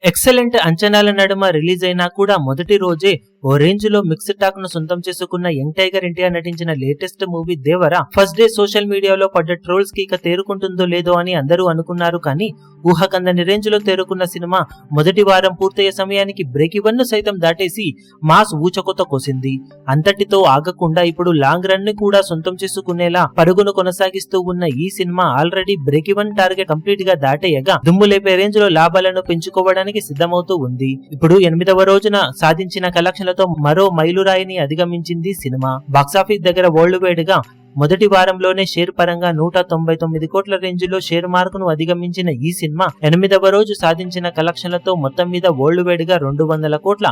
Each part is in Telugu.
ఎక్సలెంట్ అంచనాల నడుమ రిలీజ్ అయినా కూడా మొదటి రోజే ఓ రేంజ్ లో మిక్స్డ్ టాక్ ను సొంతం చేసుకున్న యంగ్ టైగర్ ఎన్టీఆర్ నటించిన లేటెస్ట్ మూవీ దేవర ఫస్ట్ డే సోషల్ మీడియాలో పడ్డ ట్రోల్స్ కి ఇక తేరుకుంటుందో లేదో అని అందరూ అనుకున్నారు. కానీ ఊహకందని రేంజ్ లో తేరుకున్న సినిమా మొదటి వారం పూర్తయ్యే సమయానికి బ్రేక్ ఈవెన్ ను సైతం దాటేసి మాస్ ఊచకొత కోసింది. అంతటితో ఆగకుండా ఇప్పుడు లాంగ్ రన్ ని కూడా సొంతం చేసుకునేలా పరుగును కొనసాగిస్తూ ఉన్న ఈ cinema already break even target complete గా దాటేయగా దుమ్ము లేపే రేంజ్ లో లాభాలను పెంచుకోవడానికి సిద్ధమవుతూ ఉంది. ఇప్పుడు 8వ రోజున సాధించిన కలెక్షన్లతో మరో మైలురాయిని అధిగమించింది సినిమా. బాక్సాఫీస్ దగ్గర వరల్డ్ వైడ్ గా మొదటి వారంలోనే షేర్ పరంగా 199 కోట్ల రేంజ్ లో షేర్ మార్కును అధిగమించిన ఈ సినిమా 8వ రోజు సాధించిన కలెక్షన్లతో మొత్తం మీద వరల్డ్ వైడ్ గా 200 కోట్ల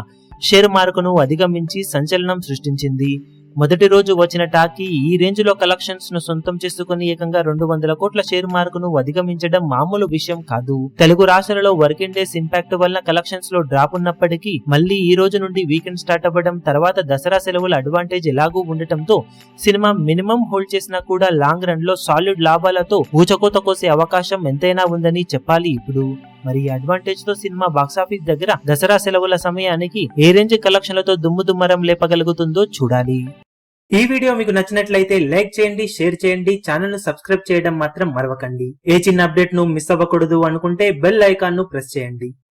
షేర్ మార్కును అధిగమించి సంచలనం సృష్టించింది. మొదటి రోజు వచ్చిన టాకీ ఈ రేంజ్ లో కలెక్షన్స్ ను సొంతం చేసుకుని ఏకంగా 200 కోట్ల షేర్ మార్కును అధిగమించడం మామూలు విషయం కాదు. తెలుగు రాష్ట్రాలలో వర్కింగ్ డేస్ ఇంపాక్ట్ వల్ల కలెక్షన్స్ లో డ్రాప్ ఉన్నప్పటికీ మళ్ళీ ఈ రోజు నుండి వీకెండ్ స్టార్ట్ అవ్వడం, తర్వాత దసరా సెలవుల అడ్వాంటేజ్ ఎలాగూ ఉండటంతో సినిమా మినిమం హోల్డ్ చేసినా కూడా లాంగ్ రన్ లో సాలిడ్ లాభాలతో ఊచకోత కోసే అవకాశం ఎంతైనా ఉందని చెప్పాలి. ఇప్పుడు మరి ఈ అడ్వాంటేజ్ తో సినిమా బాక్సాఫీస్ దగ్గర దసరా సెలవుల సమయానికి ఏ రేంజ్ కలెక్షన్లతో దుమ్ముదుమ్మరం లేపగలుగుతుందో చూడాలి. ఈ వీడియో మీకు నచ్చినట్లయితే లైక్ చేయండి, షేర్ చేయండి, ఛానల్ ను సబ్స్క్రైబ్ చేయడం మాత్రం మరవకండి. ఏ చిన్న అప్డేట్ ను మిస్ అవ్వకూడదు అనుకుంటే బెల్ ఐకాన్ ను ప్రెస్ చేయండి.